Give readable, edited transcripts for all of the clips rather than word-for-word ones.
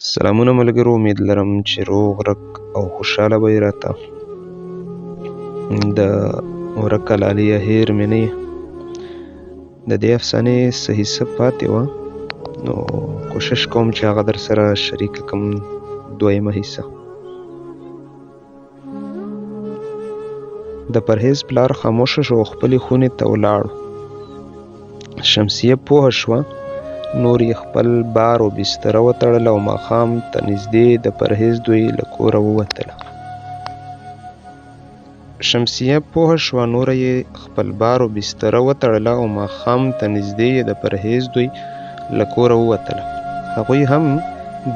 سلامونه ملګرو، امید لرم چې روغ رګ او خوشحاله به یې راته. د ورکه لاليه هیر مې نه یې. د دې افسانې څه حصه پاتې وه، نو کوشش کوم چې هغه در سره شریکه کړم. دویمه حصه. د پرهیز پلار خاموشه شو او خپلې خونې ته ولاړ. شمسیه پوهه شوه، نور یې خپل بار او بستره وتړله او ماښام ته نږدې د پرهیز دوی له کوره ووتله. شمسیه پوهه شوه، نور یې خپل بار او بستره وتړله او ماښام ته نږدې د پرهیز دوی له کوره ووتله. هغوی هم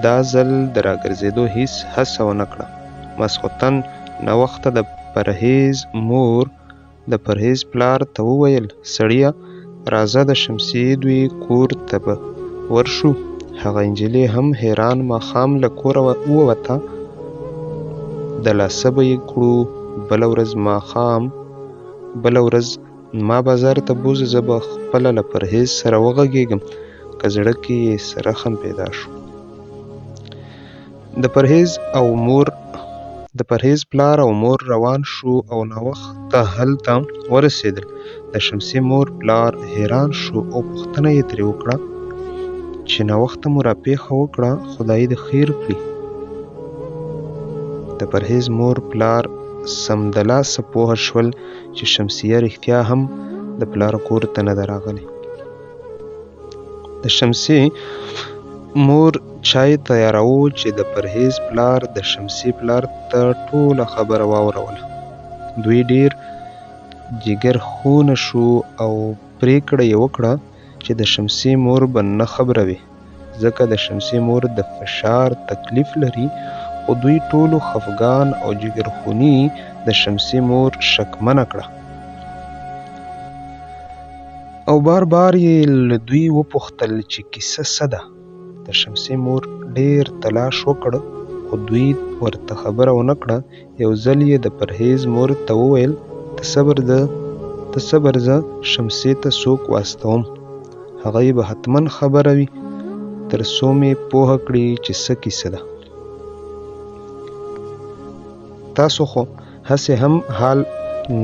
دا ځل د راګرځېدو هیڅ هڅه ونه کړه. ماسخوتن ناوخته د پرهیز مور د پرهیز پلار ته وویل: سړیه، راځه د شمسیې دوی کور ته به ورشو. هغه نجلۍ هم حیران ماښام له کوره ووته. د لاسه به یې کړو. بله ورځ ما بازار ته بوځه، زه به خپله له پرهیز سره وغږېږم. که زړه کې یې رحم پیدا شو. د پرهیز پلار او مور روان شو او ناوخته هلته ورسېدل. د شمسي مور پلار حیران شو او پوښتنه یې ترې وکړه چې ناوخته مو راپېښه وکړه، خدای دې خیر کړي. د پرهیز مور پلار سمدلاسه پوه شول چې شمسیه رښتیا هم د پلار کور ته نه ده راغلې. د شمسي مور چای تیاراوه چې د پرهیز پلار د شمسي پلار ته ټوله خبره واوروله. دوی ډېر جګرخونه شو او پرېکړه یې وکړه چې د شمسي مور به نه خبروي، ځکه د شمسي مور د فشار تکلیف لري. خو دوی ټولو خفګان او جګرخوني د شمسي مور شکمنه کړه او بار یې له دوی وپوښتل چې کیسه څه ده. د شمسي مور ډېر تلاش وکړ، خو دوی ورته خبره ونه کړه. یو ځل یې د پرهیز مور ته وویل: ته صبر، زه شمسي ته څوک واستوم. هغه یې به حتما خبروي، تر څو مې پوهه کړي چې څه کیسه ده. تاسو خو هسې هم حال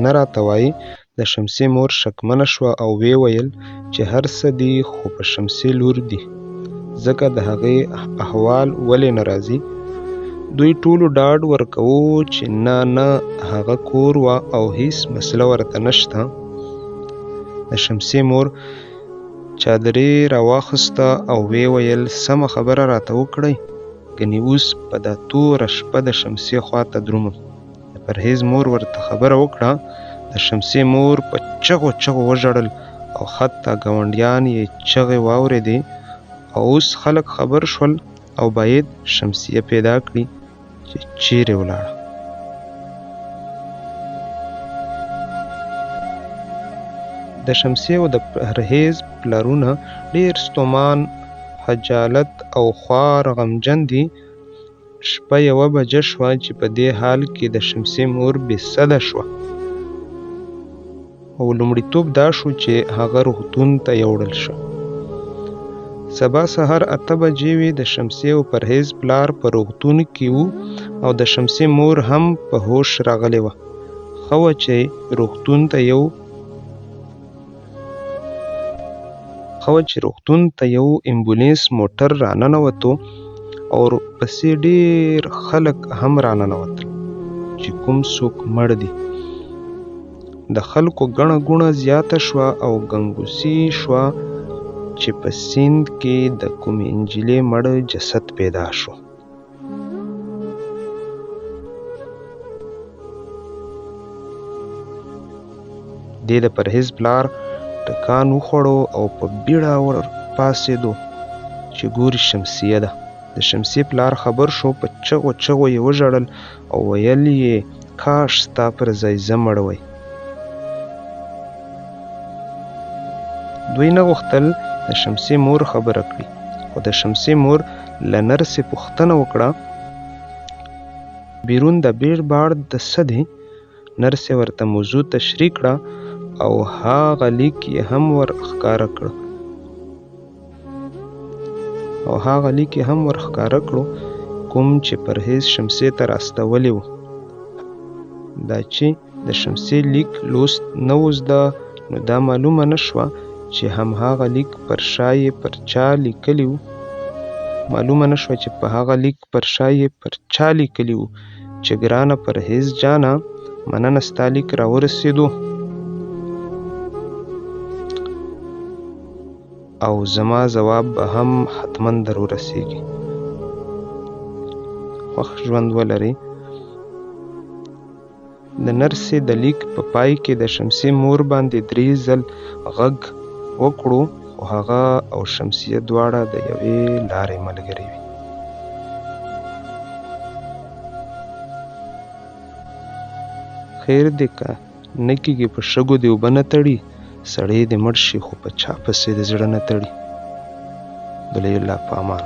نه راته وایي. د شمسي مور شکمنه شوه او ویې ویل چې هر څه دي، خو په شمسي لور دي، ځکه د هغې احوال ولې نه راځي. دوی ټولو ډاډ ورکوو چې نه هغه کور وه او هیڅ مسله ورته نشته. د شمسي مور چادرې راواخیسته او ویې ویل: سمه خبره راته وکړئ، ګنې اوس په دا توره شپه د شمسي خواته درومم. د پرهیز مور ورته خبره وکړه. د شمسي مور په چغو وژړل او حتی ګاونډیان یې چغې واورېدې. او اوس خلک خبر شول او باید شمسیه پیدا کړي چې چیرې ولاړه. د شمسي او د پرهیز پلارونه ډېر ستومان، خجالت او خوار غمجن دي. شپه 1 بجه شوه چې په دې حال کې د شمسي مور بېسده شوه او لومړیتوب دا شو چې هغه روغتون ته یوړل شو. سبا سهار 8 بجې وې. د شمسي او پرهیز پلار په روغتون کې وو او د شمسي مور هم په هوش راغلې وه. ښه وه چې روغتون ته یو امبولانس موټر راننوتو او پسې ډېر خلک هم راننوتل چې کوم څوک مړ دي. د خلکو ګڼه ګوڼه زیاته شوه او ګنګوسې شوه چې په سیند کې د کومې نجلۍ مړ جسد پیدا شو. دې د پرهیز پلار ټکان وخوړو او په بیړه ور پاڅېدو چې ګوري شمسیه ده. د شمسي پلار خبر شو، په چغو یې وژړل او ویل یې: کاش ستا پر ځای زه مړ وی. دوی نه غوښتل د شمسي مور خبره کړي، خو د شمسي مور له نرسې پوښتنه وکړه: بیرون د بیړ باړ د څه دی؟ نرسې ورته موضوع تشریح کړه او هغه لیک یې هم ور ښکاره کړ. او هغه لیک یې هم ورښکاره کړو کوم چې پرهیز شمسي ته راستولی و. دا چې د شمسي لیک لوست نه و زده نو دا معلومه نه شوه چې هماغه لیک پر شا یې پر چا لیکلی و. چې ګرانه پرهیز جانه مننه ستا لیک راورسېدو او زما ځواب به هم حتما در ورسېږي. خوښ ژوند ولرئ. د نرسې د لیک په پای کې د شمسي مور باندې 3 ځل غږ وکړو خو هغه او شمسیه دواړه د یوې لارې ملګرې وي. خیر دې که نه کېږي په شګو دې اوبه نه تړي، سړی دې مړ شي خو په چا پسې د زړه نه تړي. ولی الله په امان.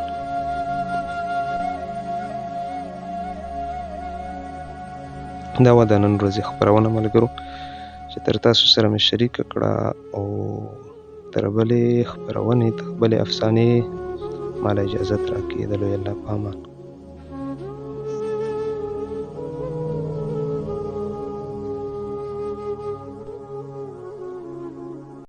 دا وه د نن ورځې خپرونه ملګرو چې تر تاسو سره مې شریکه کړه او تر بلې خپرونې بلې افسانې ماله اجازت راکړي. د لوی الله په امان.